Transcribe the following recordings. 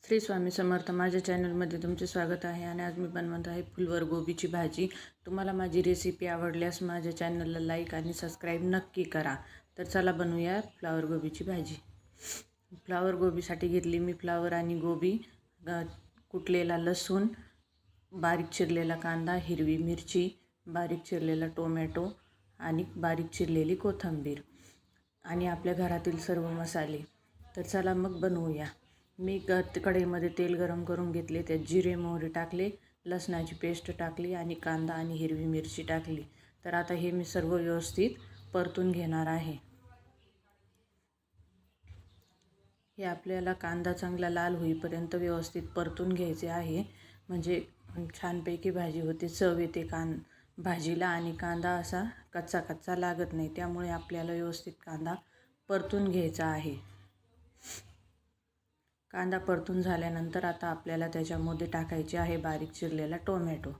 श्री स्वामी समर्थ. माझ्या चॅनलमध्ये तुमचे स्वागत आहे आणि आज मी बनवत आहे फुलवर गोबीची भाजी. तुम्हाला माझी रेसिपी आवडल्यास माझ्या चॅनलला लाईक आणि सबस्क्राईब नक्की करा. तर चला बनवूया फ्लावर गोबीची भाजी. फ्लावर गोबीसाठी घेतली मी फ्लावर आणि गोबी, कुटलेला लसूण, बारीक चिरलेला कांदा, हिरवी मिरची, बारीक चिरलेला टोमॅटो आणि बारीक चिरलेली कोथिंबीर आणि आपल्या घरातील सर्व मसाले. तर चला मग बनवूया. मी कढईमध्ये तेल गरम करून घेतले, त्यात जिरे मोहरी टाकले, लसणाची पेस्ट टाकली आणि कांदा आणि हिरवी मिरची टाकली. तर आता हे मी सर्व व्यवस्थित परतून घेणार आहे. हे आपल्याला कांदा चांगला लाल होईपर्यंत व्यवस्थित परतून घ्यायचे आहे, म्हणजे छानपैकी भाजी होते, चव येते भाजीला आणि कांदा असा कच्चा कच्चा लागत नाही. त्यामुळे आपल्याला व्यवस्थित कांदा परतून घ्यायचा आहे. कांदा परतून झाल्यानंतर आता आपल्याला त्याच्यामध्ये टाकायचे आहे बारीक चिरलेला टोमॅटो.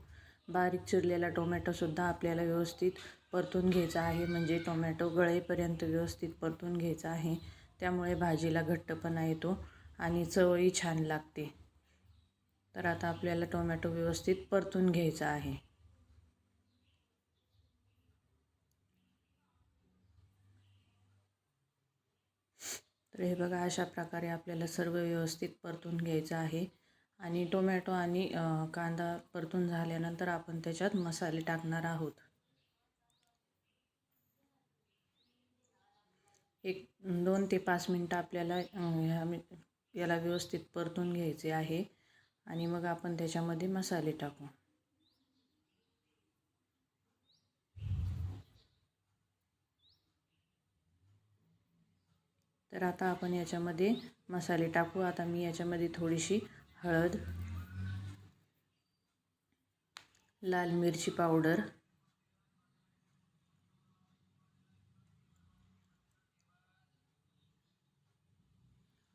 बारीक चिरलेला टोमॅटोसुद्धा आपल्याला व्यवस्थित परतून घ्यायचा आहे, म्हणजे टोमॅटो गळेपर्यंत व्यवस्थित परतून घ्यायचा आहे. त्यामुळे भाजीला घट्टपणा येतो आणि चवही छान लागते. तर आता आपल्याला टोमॅटो व्यवस्थित परतून घ्यायचा आहे. तर हे बघा, अशा प्रकारे आपल्याला सर्व व्यवस्थित परतून घ्यायचं आहे. आणि टोमॅटो आणि कांदा परतून झाल्यानंतर आपण त्याच्यात मसाले टाकणार आहोत. 2 ते 5 मिनटं आपल्याला याला व्यवस्थित परतून घ्यायचे आहे आणि मग आपण त्याच्यामध्ये मसाले टाकू. तर आता आपण याच्यामध्ये मसाले टाकू. आता मी याच्यामध्ये थोडीशी हळद, लाल मिरची पावडर,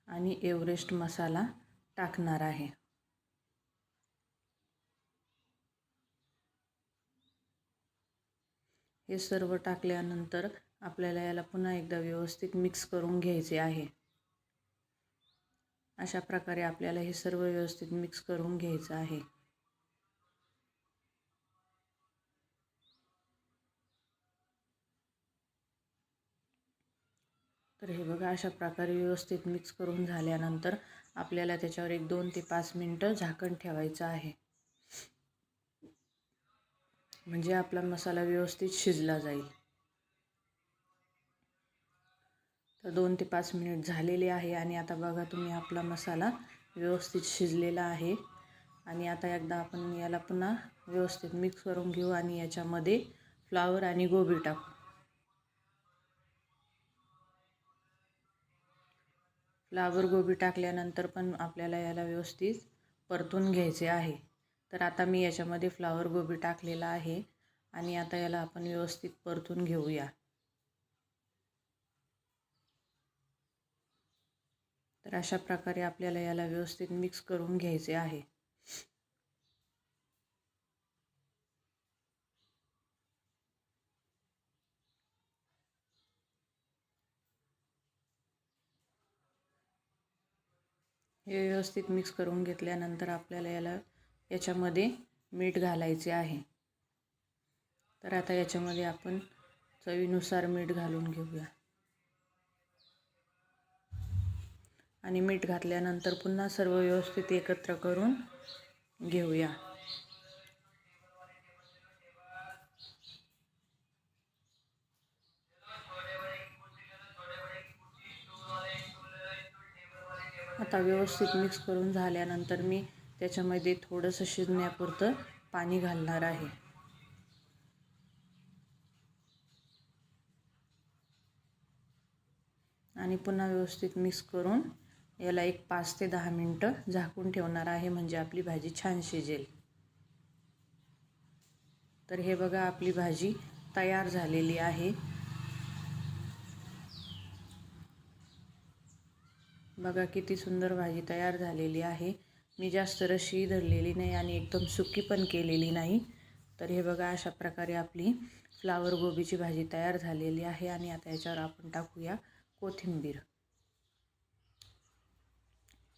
आणि एव्हरेस्ट मसाला टाकणार आहे. हे सर्व टाकल्यानंतर आपल्याला याला पुन्हा एकदा व्यवस्थित मिक्स करून घ्यायचे आहे. अशा प्रकारे आपल्याला हे सर्व व्यवस्थित मिक्स करून घ्यायचं आहे. तर हे बघा, अशा प्रकारे व्यवस्थित मिक्स करून झाल्यानंतर आपल्याला त्याच्यावर 2 ते 5 मिनटं झाकण ठेवायचं आहे, म्हणजे आपला मसाला व्यवस्थित शिजला जाईल. तर 2 ते 5 मिनिट झालेले आहे आणि आता बघा तुम्ही, आपला मसाला व्यवस्थित शिजलेला आहे. आणि आता एकदा आपण याला पुन्हा व्यवस्थित मिक्स करून घेऊ आणि याच्यामध्ये फ्लावर आणि गोबी टाकू. फ्लावर गोबी टाकल्यानंतर पण आपल्याला याला व्यवस्थित परतून घ्यायचे आहे. तर आता मी याच्यामध्ये फ्लावर गोबी टाकलेला आहे आणि आता याला आपण व्यवस्थित परतून घेऊया. तर अशा प्रकारे आपल्याला याला व्यवस्थित मिक्स करून घ्यायचे आहे. हे व्यवस्थित मिक्स करून घेतल्यानंतर आपल्याला याच्यामध्ये मीठ घालायचे आहे. तर आता याच्यामध्ये आपण चवीनुसार मीठ घालून घेऊया. आणि मीठ घातल्यानंतर पुन्हा सर्व व्यवस्थित एकत्र करून घेऊया. आता व्यवस्थित मिक्स करून झाल्यानंतर मी त्याच्यामध्ये थोडंसं शिजण्यापुरतं पाणी घालणार आहे. आणि पुन्हा व्यवस्थित मिक्स करून याला 5 ते 10 मिनटं झाकून ठेवणार आहे, म्हणजे आपली भाजी छान शिजेल. तर हे बघा, आपली भाजी तयार झालेली आहे. बघा किती सुंदर भाजी तयार झालेली आहे. मी जास्त रशी धरलेली नाही आणि एकदम सुकी पण केलेली नाही. तर हे बघा, अशा प्रकारे आपली फ्लावर गोबीची भाजी तयार झालेली आहे. आणि आता याच्यावर आपण टाकूया कोथिंबीर.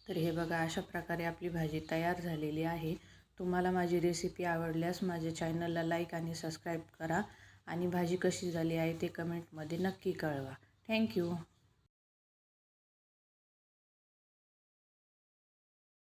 तर हे बघा, अशा प्रकारे आपली भाजी तयार झालेली आहे. तुम्हाला माझी रेसिपी आवडल्यास माझ्या चॅनलला लाईक आणि सबस्क्राईब करा आणि भाजी कशी झाली आहे ते कमेंटमध्ये नक्की कळवा. थँक्यू.